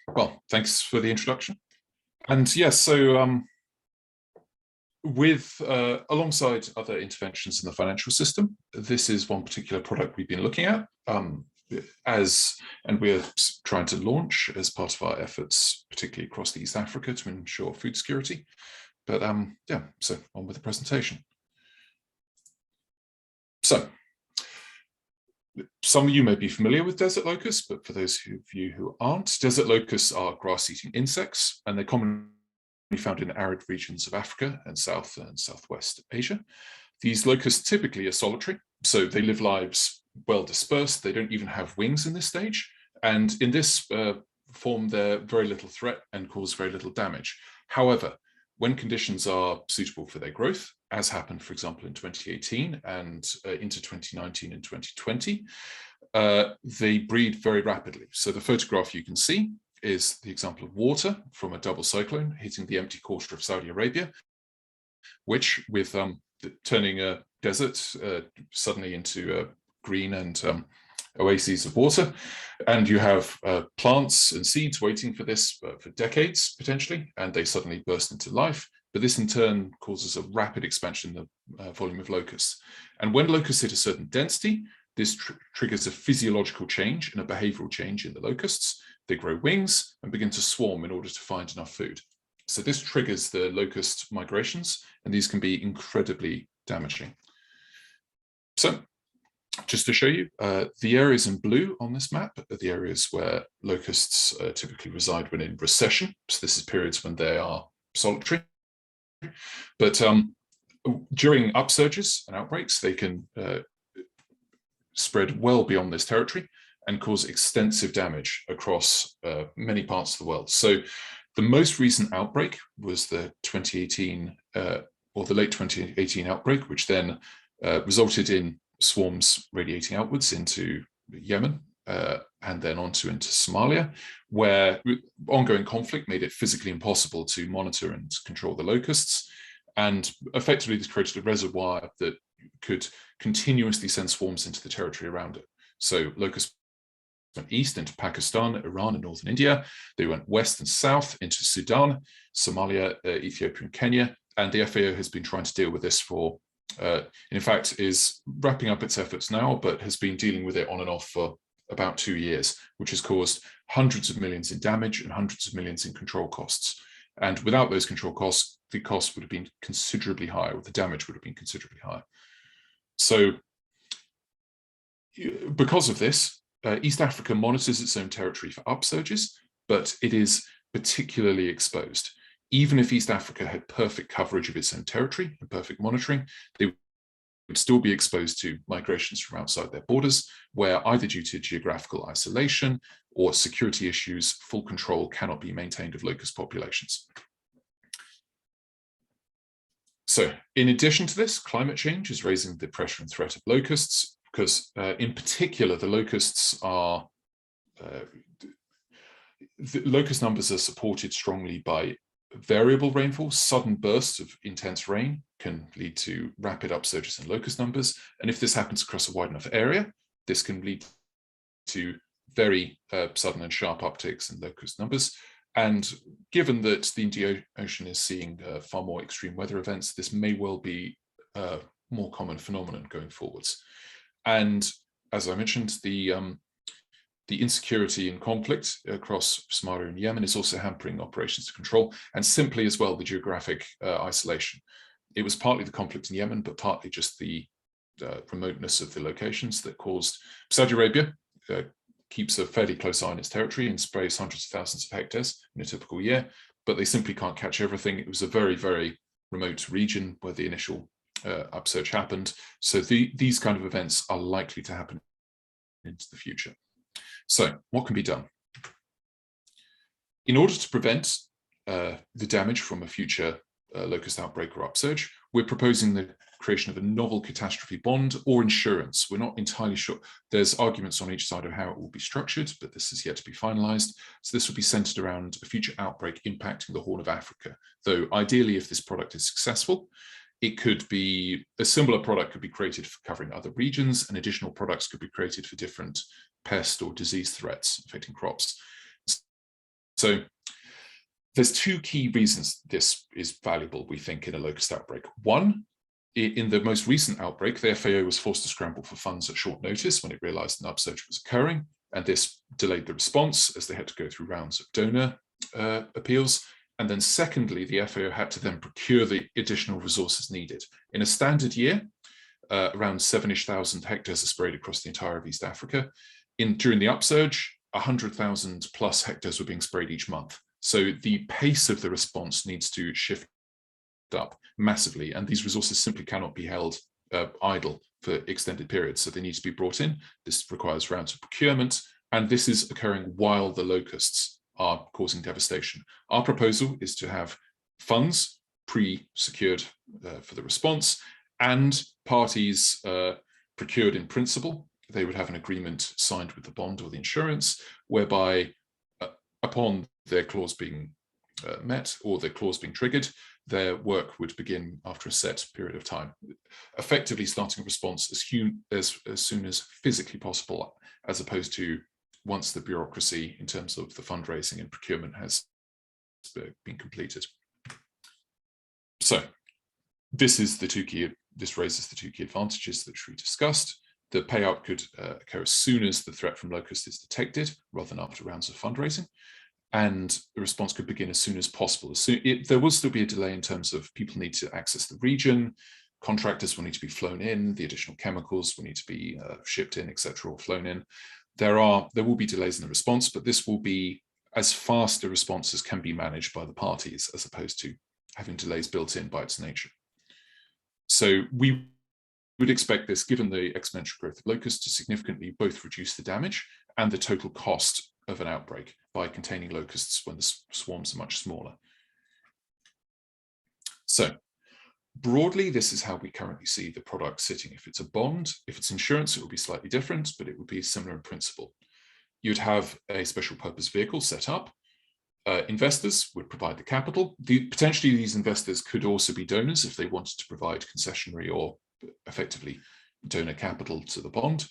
Well, thanks for the introduction. And yes, so with alongside other interventions in the financial system, this is one particular product we've been looking at and we're trying to launch as part of our efforts, particularly across East Africa, to ensure food security. But yeah, so on with the presentation. So some of you may be familiar with desert locusts, but for those of you who aren't, desert locusts are grass-eating insects, and they're commonly found in arid regions of Africa and South and Southwest Asia. These locusts typically are solitary, so they live lives well dispersed. They don't even have wings in this stage, and in this form, they're very little threat and cause very little damage. However, when conditions are suitable for their growth, as happened, for example, in 2018 and into 2019 and 2020, they breed very rapidly. So the photograph you can see is the example of water from a double cyclone hitting the empty quarter of Saudi Arabia, which with turning a desert suddenly into green and oases of water, and you have plants and seeds waiting for this for decades potentially, and they suddenly burst into life. But this in turn causes a rapid expansion in the volume of locusts. And when locusts hit a certain density, this triggers a physiological change and a behavioral change in the locusts. They grow wings and begin to swarm in order to find enough food. So this triggers the locust migrations, and these can be incredibly damaging. So just to show you, the areas in blue on this map are the areas where locusts typically reside when in recession. So this is periods when they are solitary. But during upsurges and outbreaks, they can spread well beyond this territory and cause extensive damage across many parts of the world. So the most recent outbreak was the 2018 or the late 2018 outbreak, which then resulted in swarms radiating outwards into Yemen and then into Somalia, where ongoing conflict made it physically impossible to monitor and control the locusts. And effectively, this created a reservoir that could continuously send swarms into the territory around it. So locusts went east into Pakistan, Iran, and northern India. They went west and south into Sudan, Somalia, Ethiopia, and Kenya. And the FAO has been trying to deal with this for, in fact, is wrapping up its efforts now, but has been dealing with it on and off for about 2 years, which has caused hundreds of millions in damage and hundreds of millions in control costs. And without those control costs, the cost would have been considerably higher, or the damage would have been considerably higher. So because of this, East Africa monitors its own territory for upsurges, but it is particularly exposed. Even if East Africa had perfect coverage of its own territory and perfect monitoring, they would still be exposed to migrations from outside their borders, where either due to geographical isolation or security issues, full control cannot be maintained of locust populations. So in addition to this, climate change is raising the pressure and threat of locusts, because in particular, the locusts are, the locust numbers are supported strongly by variable rainfall. Sudden bursts of intense rain can lead to rapid upsurges in locust numbers. And if this happens across a wide enough area, this can lead to very sudden and sharp upticks in locust numbers. And given that the Indian Ocean is seeing far more extreme weather events, this may well be a more common phenomenon going forwards. And as I mentioned, the insecurity and conflict across Somalia and Yemen is also hampering operations to control, and simply as well the geographic isolation. It was partly the conflict in Yemen, but partly just the remoteness of the locations that caused Saudi Arabia keeps a fairly close eye on its territory and sprays hundreds of thousands of hectares in a typical year, but they simply can't catch everything. It was a very, very remote region where the initial upsurge happened. So these kind of events are likely to happen into the future. So what can be done? In order to prevent the damage from a future locust outbreak or upsurge, we're proposing the creation of a novel catastrophe bond or insurance. We're not entirely sure. There's arguments on each side of how it will be structured, but this is yet to be finalized. So this will be centered around a future outbreak impacting the Horn of Africa. Though ideally, if this product is successful, it could be a similar product could be created for covering other regions, and additional products could be created for different pest or disease threats affecting crops. So there's two key reasons this is valuable, we think, in a locust outbreak. One, in the most recent outbreak, the FAO was forced to scramble for funds at short notice when it realized an upsurge was occurring, and this delayed the response as they had to go through rounds of donor appeals. And then secondly, the FAO had to then procure the additional resources needed. In a standard year, around 7,000 hectares are sprayed across the entire of East Africa. During the upsurge, 100,000 plus hectares were being sprayed each month. So the pace of the response needs to shift up massively, and these resources simply cannot be held idle for extended periods. So they need to be brought in. This requires rounds of procurement, and this is occurring while the locusts are causing devastation. Our proposal is to have funds pre-secured for the response, and parties procured in principle. They would have an agreement signed with the bond or the insurance, whereby upon their clause being met or their clause being triggered, their work would begin after a set period of time, effectively starting a response as soon as physically possible, as opposed to once the bureaucracy in terms of the fundraising and procurement has been completed. So this raises the two key advantages that we discussed. The payout could occur as soon as the threat from locust is detected, rather than after rounds of fundraising. And the response could begin as soon as possible. There will still be a delay in terms of people need to access the region, contractors will need to be flown in, the additional chemicals will need to be shipped in, etc., or flown in. There will be delays in the response, but this will be as fast a response as can be managed by the parties, as opposed to having delays built in by its nature. So we would expect this, given the exponential growth of locusts, to significantly both reduce the damage and the total cost of an outbreak by containing locusts when the swarms are much smaller. So broadly, this is how we currently see the product sitting. If it's a bond, if it's insurance, it will be slightly different, but it would be similar in principle. You'd have a special purpose vehicle set up. Investors would provide the capital. Potentially, these investors could also be donors if they wanted to provide concessionary or effectively donor capital to the bond.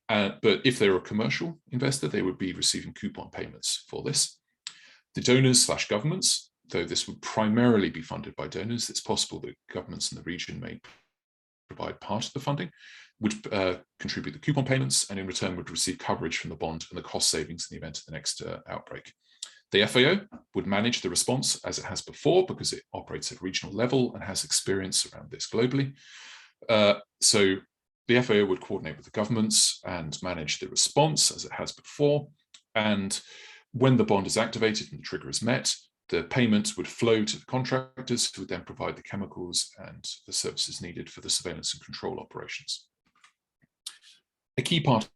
But if they're a commercial investor, they would be receiving coupon payments for this. The donors / governments, though this would primarily be funded by donors, it's possible that governments in the region may provide part of the funding, would contribute the coupon payments, and in return would receive coverage from the bond and the cost savings in the event of the next outbreak. The FAO would manage the response as it has before, because it operates at a regional level and has experience around this globally. So the FAO would coordinate with the governments and manage the response as it has before. And when the bond is activated and the trigger is met, the payment would flow to the contractors, who would then provide the chemicals and the services needed for the surveillance and control operations. A key part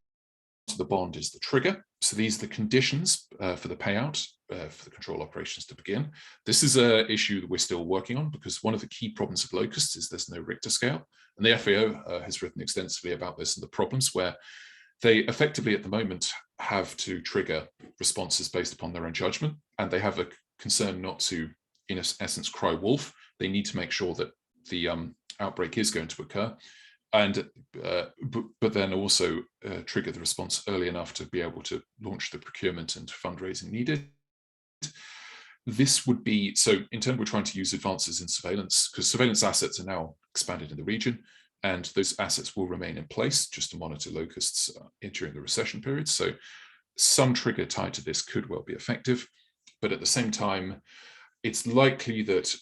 of the bond is the trigger. So these are the conditions for the payout for the control operations to begin. This is an issue that we're still working on, because one of the key problems of locusts is there's no Richter scale. And the FAO has written extensively about this and the problems where they effectively at the moment have to trigger responses based upon their own judgment. And they have a concern not to, in essence, cry wolf. They need to make sure that the outbreak is going to occur, and but then also trigger the response early enough to be able to launch the procurement and fundraising needed. This would be, so in turn, we're trying to use advances in surveillance, because surveillance assets are now expanded in the region, and those assets will remain in place just to monitor locusts during the recession period. So some trigger tied to this could well be effective, but at the same time, it's likely that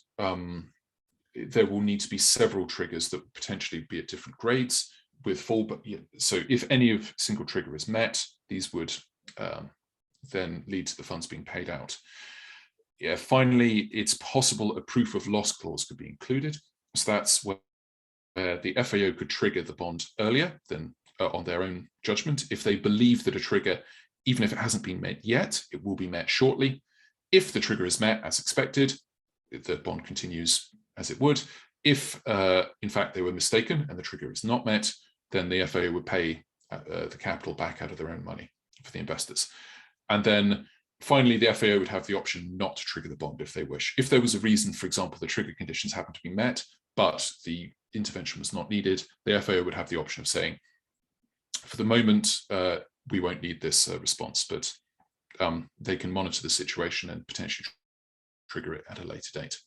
there will need to be several triggers that potentially be at different grades with full, but so if any of single trigger is met, these would then lead to the funds being paid out. Yeah, finally, it's possible a proof of loss clause could be included. So that's where the FAO could trigger the bond earlier than on their own judgment. If they believe that a trigger, even if it hasn't been met yet, it will be met shortly. If the trigger is met as expected, the bond continues as it would. If, in fact, they were mistaken and the trigger is not met, then the FAO would pay the capital back out of their own money for the investors. And then finally, the FAO would have the option not to trigger the bond if they wish. If there was a reason, for example, the trigger conditions happened to be met, but the intervention was not needed, the FAO would have the option of saying, for the moment, we won't need this response, but they can monitor the situation and potentially trigger it at a later date.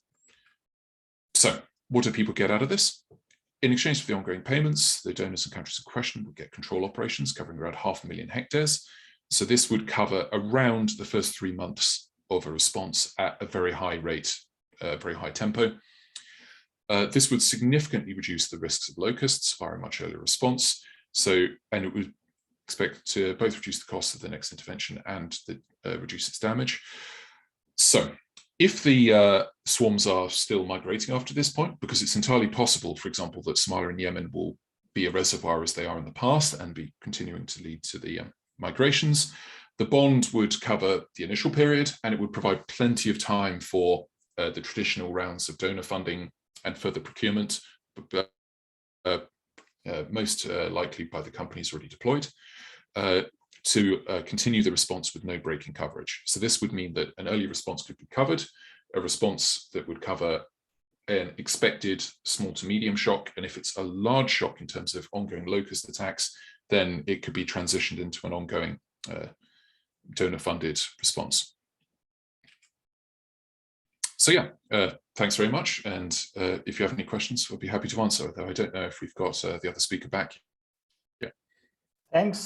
So what do people get out of this? In exchange for the ongoing payments, the donors and countries in question would get control operations covering around 500,000 hectares. So this would cover around the first 3 months of a response at a very high rate, very high tempo. This would significantly reduce the risks of locusts via a much earlier response. And it would expect to both reduce the cost of the next intervention and reduce its damage. So if the swarms are still migrating after this point, because it's entirely possible, for example, that Somalia and Yemen will be a reservoir as they are in the past and be continuing to lead to the migrations, the bond would cover the initial period, and it would provide plenty of time for the traditional rounds of donor funding and further procurement, most likely by the companies already deployed, to continue the response with no break in coverage. So this would mean that an early response could be covered, a response that would cover an expected small to medium shock, and if it's a large shock in terms of ongoing locust attacks, then it could be transitioned into an ongoing donor-funded response. So yeah, thanks very much. And if you have any questions, we'll be happy to answer, though I don't know if we've got the other speaker back. Yeah. Thanks.